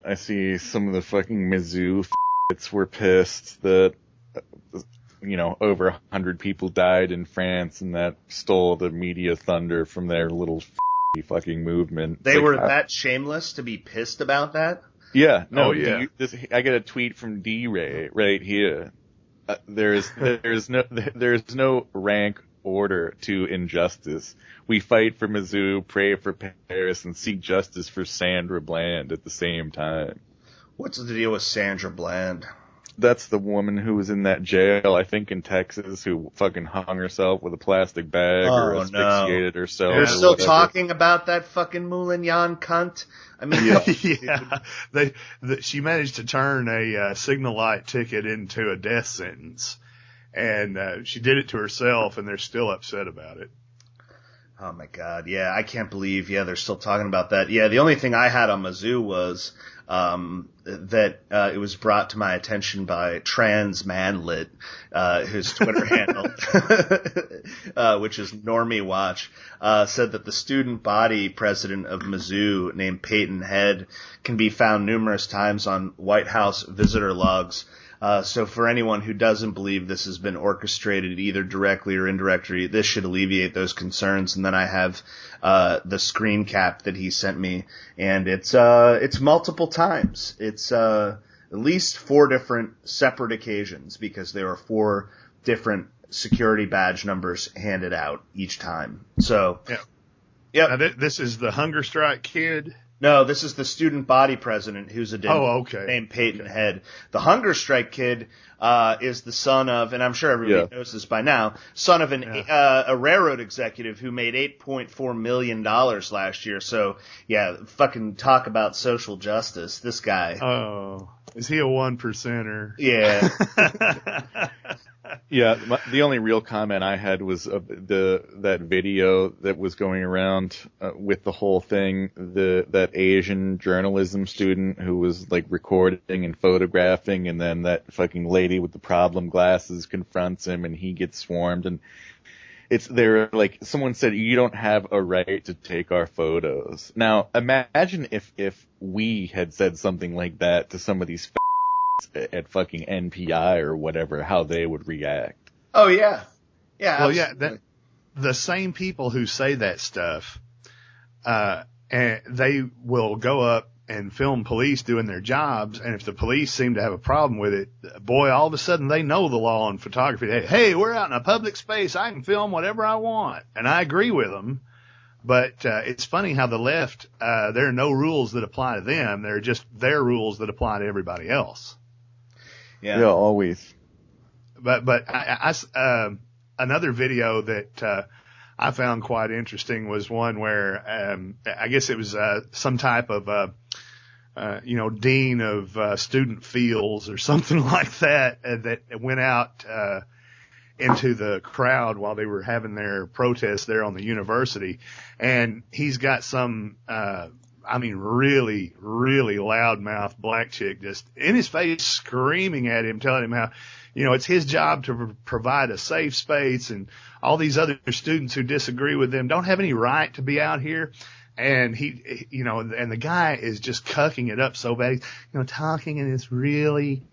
I see some of the fucking Mizzou were pissed that, over 100 people died in France, and that stole the media thunder from their little fucking movement. They were that shameless to be pissed about that? Yeah. No, yeah. I get a tweet from D-Ray right here. There's no rank order to injustice. We fight for Mizzou, pray for Paris, and seek justice for Sandra Bland at the same time. What's the deal with Sandra Bland? That's the woman who was in that jail, I think in Texas, who fucking hung herself with a plastic bag or asphyxiated herself. We're still talking about that fucking Moulignan cunt? I mean, she managed to turn a signal light ticket into a death sentence. And she did it to herself, and they're still upset about it. Oh, my God. Yeah, I can't believe, they're still talking about that. Yeah, the only thing I had on Mizzou was that it was brought to my attention by Transmanlit, whose Twitter handle, which is Normie Watch, said that the student body president of Mizzou, named Peyton Head, can be found numerous times on White House visitor logs. So for anyone who doesn't believe this has been orchestrated either directly or indirectly, this should alleviate those concerns. And then I have the screen cap that he sent me, and it's multiple times. It's at least 4 different separate occasions, because there are 4 different security badge numbers handed out each time. So, yeah. Now, this is the hunger strike kid. No, this is the student body president, who's a named Peyton Head. The hunger strike kid is the son of, and I'm sure everybody knows this by now, son of a railroad executive who made $8.4 million last year. So, fucking talk about social justice. This guy. Oh, is he a 1%er? Yeah. Yeah, the only real comment I had was that video that was going around with the whole thing, that Asian journalism student who was like recording and photographing, and then that fucking lady with the problem glasses confronts him and he gets swarmed, and they're like, someone said, you don't have a right to take our photos. Now, imagine if we had said something like that to some of these at fucking NPI or whatever, how they would react. Oh, yeah. Yeah. Well, yeah, the same people who say that stuff, and they will go up and film police doing their jobs, and if the police seem to have a problem with it, boy, all of a sudden they know the law on photography. Hey, we're out in a public space. I can film whatever I want. And I agree with them. But it's funny how the left, there are no rules that apply to them. They're just their rules that apply to everybody else. Yeah, always. But I another video that I found quite interesting was one where I guess it was some type of dean of student fields or something like that that went out into the crowd while they were having their protest there on the university, and he's got some really, really loudmouth black chick just in his face screaming at him, telling him how, it's his job to provide a safe space, and all these other students who disagree with them don't have any right to be out here. And he, and the guy is just cucking it up so bad. He's, talking in this really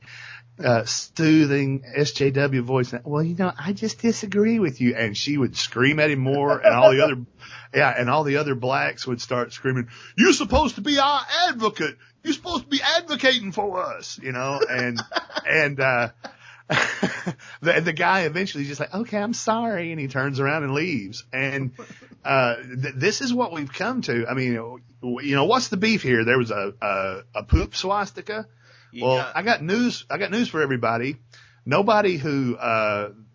soothing SJW voice. Well, I just disagree with you. And she would scream at him more, and all the other blacks would start screaming, "You're supposed to be our advocate. You're supposed to be advocating for us," and the guy eventually is just like, "Okay, I'm sorry," and he turns around and leaves. And this is what we've come to. I mean, what's the beef here? There was a poop swastika. Yeah. Well, I got news for everybody. Nobody who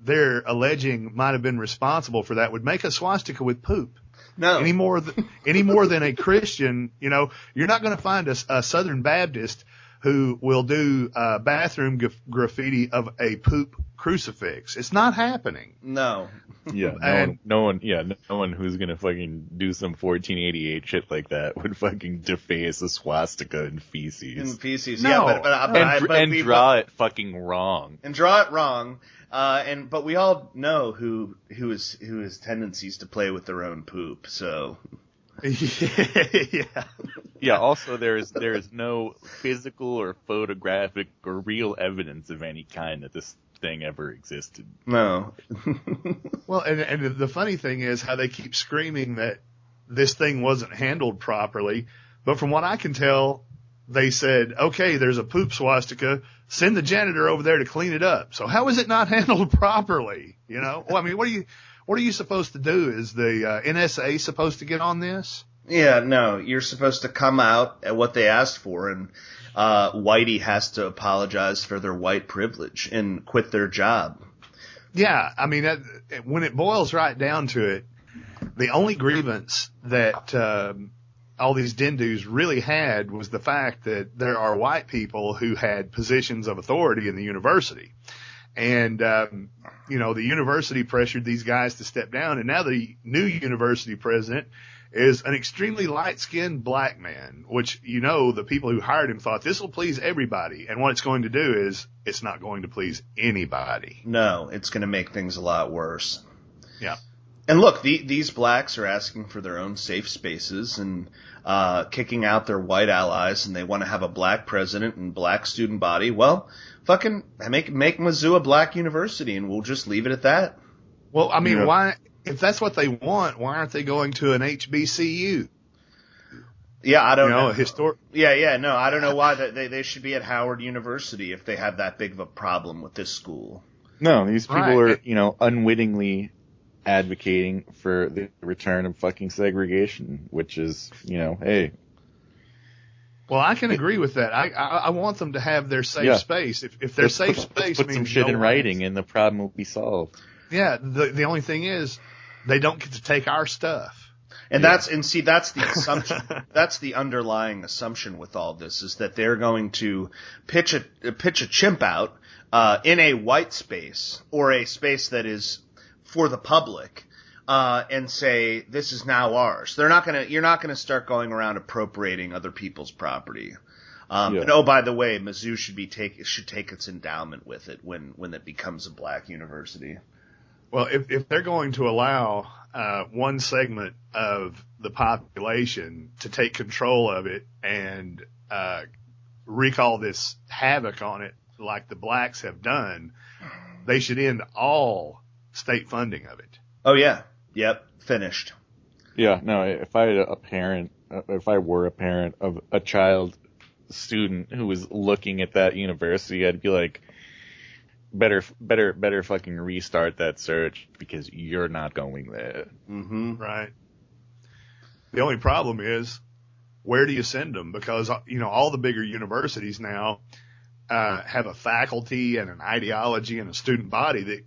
they're alleging might have been responsible for that would make a swastika with poop. No. Any more than a Christian, you're not going to find a Southern Baptist who will do bathroom graffiti of a poop crucifix. It's not happening. No. Yeah, no one who's gonna fucking do some 1488 shit like that would fucking deface a swastika in feces. No. And draw it fucking wrong. And draw it wrong. But we all know who his tendencies to play with their own poop. So. Yeah. Yeah. Also, there is no physical or photographic or real evidence of any kind that this thing ever existed. No. Well, and the funny thing is how they keep screaming that this thing wasn't handled properly. But from what I can tell, they said, okay, there's a poop swastika. Send the janitor over there to clean it up. So how is it not handled properly? You know, well, I mean, what are you supposed to do? Is the NSA supposed to get on this? Yeah, no, you're supposed to come out at what they asked for, and Whitey has to apologize for their white privilege and quit their job. Yeah, I mean, when it boils right down to it, the only grievance that all these Dindus really had was the fact that there are white people who had positions of authority in the university. And, you know, the university pressured these guys to step down, and now the new university president is an extremely light-skinned black man, which, you know, the people who hired him thought this will please everybody. And what it's going to do is it's not going to please anybody. No, it's going to make things a lot worse. Yeah. And look, these blacks are asking for their own safe spaces and kicking out their white allies, and they want to have a black president and black student body. Well, fucking make Mizzou a black university, and we'll just leave it at that. Well, I mean, why? If that's what they want, why aren't they going to an HBCU? Yeah, I don't know. No, I don't know why they should be at Howard University if they have that big of a problem with this school. No, these people are, you know, unwittingly advocating for the return of fucking segregation, which is, you know, hey. Well, I can agree with that. I want them to have their safe space. If their safe space put means some shit no in writing, and the problem will be solved. Yeah, the only thing is they don't get to take our stuff. And that's the assumption. That's the underlying assumption with all this, is that they're going to pitch a chimp out in a white space, or a space that is for the public, and say this is now ours. You're not gonna start going around appropriating other people's property. And oh, by the way, Mizzou should take its endowment with it when it becomes a black university. Well, if they're going to allow one segment of the population to take control of it and wreak all this havoc on it like the blacks have done, they should end all state funding of it. Oh, yeah. Yep. Finished. Yeah, no, if I were a parent of a child student who was looking at that university, I'd be like, better fucking restart that search, because you're not going there. Mm-hmm. Right. The only problem is, where do you send them? Because, you know, all the bigger universities now have a faculty and an ideology and a student body that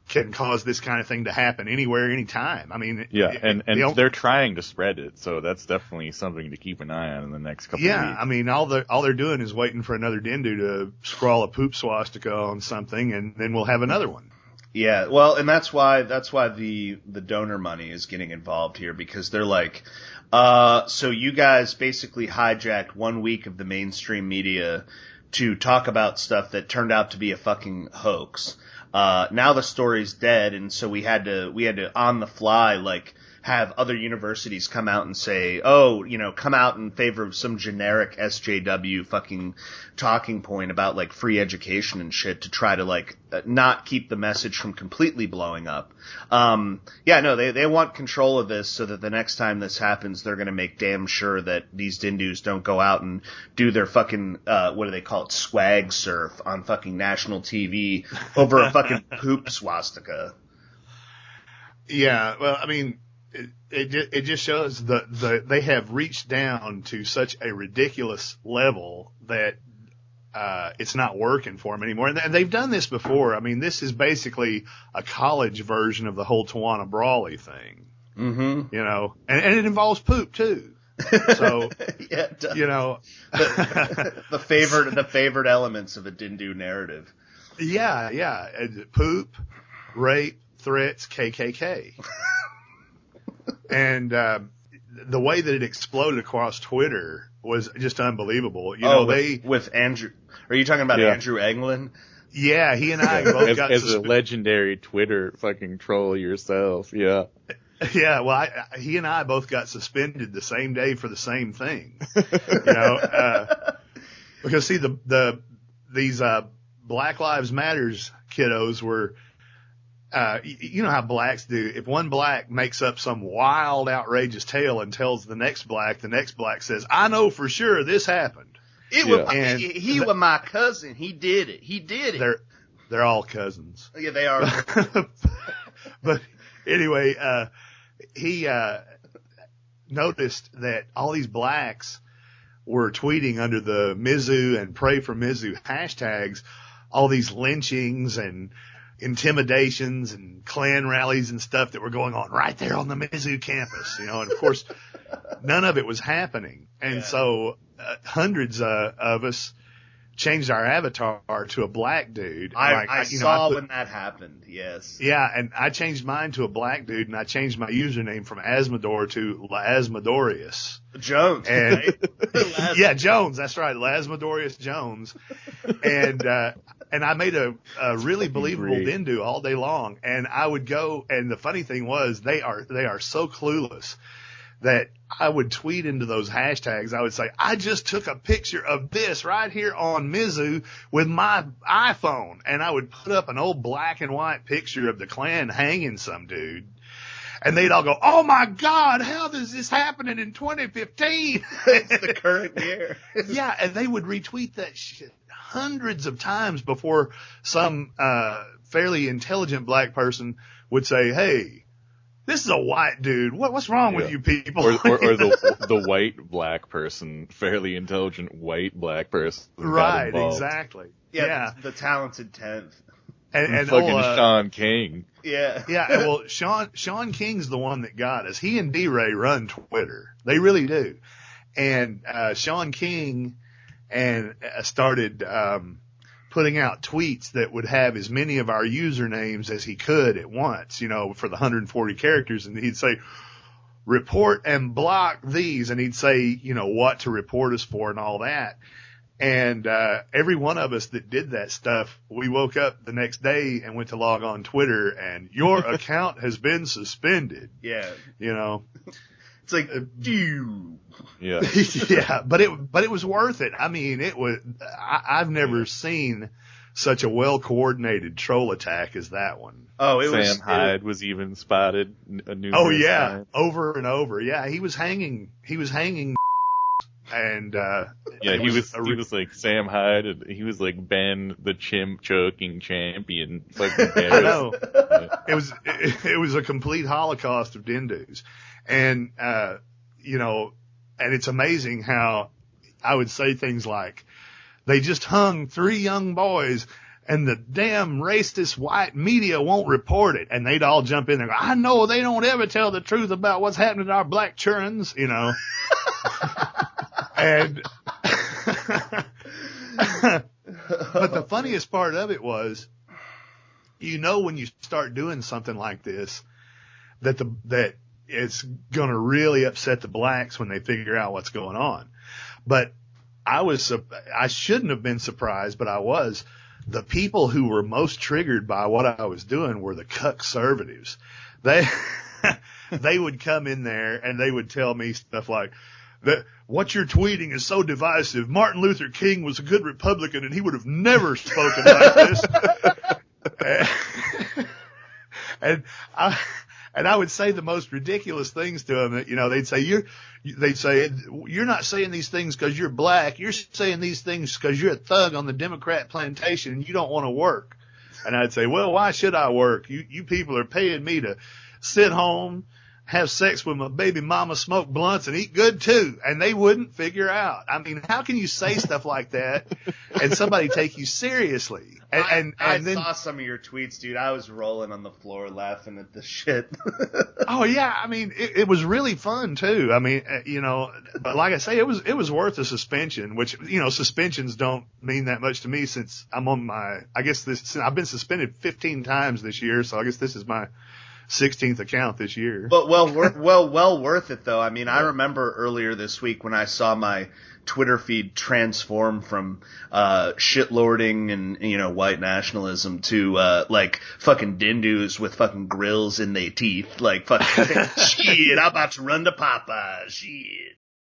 can cause this kind of thing to happen anywhere, anytime. I mean, yeah, and they're trying to spread it, so that's definitely something to keep an eye on in the next couple of weeks. Yeah, I mean, all they're doing is waiting for another Dindu to scrawl a poop swastika on something, and then we'll have another one. Yeah, well, and that's why the donor money is getting involved here, because they're like, so you guys basically hijacked 1 week of the mainstream media to talk about stuff that turned out to be a fucking hoax. Now the story's dead, and so we had to on the fly, like, have other universities come out and say, oh, you know, come out in favor of some generic SJW fucking talking point about, like, free education and shit, to try to, like, not keep the message from completely blowing up. Yeah, no, they want control of this so that the next time this happens, they're gonna make damn sure that these Dindus don't go out and do their fucking, what do they call it, swag surf on fucking national TV over a fucking poop swastika. Yeah, well, I mean, it just shows they have reached down to such a ridiculous level that it's not working for them anymore. And they've done this before. I mean, this is basically a college version of the whole Tawana Brawley thing. Mm-hmm. You know, and it involves poop too. So, yeah, you know, the favored elements of a Dindu narrative. Yeah. Poop, rape, threats, KKK. And the way that it exploded across Twitter was just unbelievable. You know, with Andrew. Are you talking about Andrew Anglin? Yeah, he and I both got as a legendary Twitter fucking troll yourself. Yeah. Yeah, well, he and I both got suspended the same day for the same thing. You know, because see, these Black Lives Matters kiddos were, you know how blacks do. If one black makes up some wild, outrageous tale and tells the next black says, "I know for sure this happened." He was my cousin. He did it. They're all cousins. Yeah, they are. But anyway, he noticed that all these blacks were tweeting under the Mizzou and Pray for Mizzou hashtags all these lynchings and intimidations and Klan rallies and stuff that were going on right there on the Mizzou campus, you know, and of course none of it was happening. And so hundreds of us changed our avatar to a black dude. I saw when that happened. Yes. Yeah. And I changed mine to a black dude, and I changed my username from Azzmador to Azzmadorius. Jones. And right? yeah, Jones. That's right. Azzmadorius Jones. And I made a really believable Dindu all day long. And I would go, and the funny thing was they are so clueless that I would tweet into those hashtags. I would say, I just took a picture of this right here on Mizzou with my iPhone. And I would put up an old black and white picture of the Klan hanging some dude. And they'd all go, "Oh my God, how is this happening in 2015? It's the current year. Yeah. And they would retweet that shit hundreds of times before some, fairly intelligent black person would say, "Hey, this is a white dude. What's wrong with you people?" Or the white black person, fairly intelligent white black person. Right, exactly. Yeah. The talented 10th. And fucking Sean King. Yeah. Yeah. Well, Sean King's the one that got us. He and D-Ray run Twitter. They really do. And, Sean King started, putting out tweets that would have as many of our usernames as he could at once, you know, for the 140 characters. And he'd say, "Report and block these." And he'd say, you know, what to report us for and all that. And, every one of us that did that stuff, we woke up the next day and went to log on Twitter, and your account has been suspended. Yeah. You know, it's like, yeah, yeah, but it was worth it. I mean, I've never seen such a well coordinated troll attack as that one. Oh, Sam Hyde was even spotted. Oh yeah, time. Over and over. Yeah, he was hanging. And yeah, he was like Sam Hyde, and he was like Ben the chimp choking champion. I know. It was a complete holocaust of Dindus, and you know, and it's amazing how I would say things like, "They just hung 3 young boys, and the damn racist white media won't report it." And they'd all jump in there and go, "I know they don't ever tell the truth about what's happening to our black childrens," you know. And but the funniest part of it was, you know, when you start doing something like this, that it's going to really upset the blacks when they figure out what's going on. But I shouldn't have been surprised, but I was. The people who were most triggered by what I was doing were the cuck-servatives. They would come in there and they would tell me stuff like, "That what you're tweeting is so divisive. Martin Luther King was a good Republican and he would have never spoken like this." And I would say the most ridiculous things to them. You know, they'd say, "You're not saying these things because you're black. You're saying these things because you're a thug on the Democrat plantation and you don't want to work." And I'd say, "Well, why should I work? You people are paying me to sit home, have sex with my baby mama, smoke blunts, and eat good too." And they wouldn't figure out. I mean, how can you say stuff like that and somebody take you seriously? And then saw some of your tweets, dude. I was rolling on the floor laughing at the shit. Oh yeah, I mean, it was really fun too. I mean, you know, but like I say, it was worth a suspension, which, you know, suspensions don't mean that much to me since I'm on I've been suspended 15 times this year, so I guess this is my 16th account this year. But well worth it though. I mean, I remember earlier this week when I saw my Twitter feed transform from shitlording and white nationalism to like fucking dindus with fucking grills in their teeth, like fucking shit. I'm about to run to Popeye. Shit.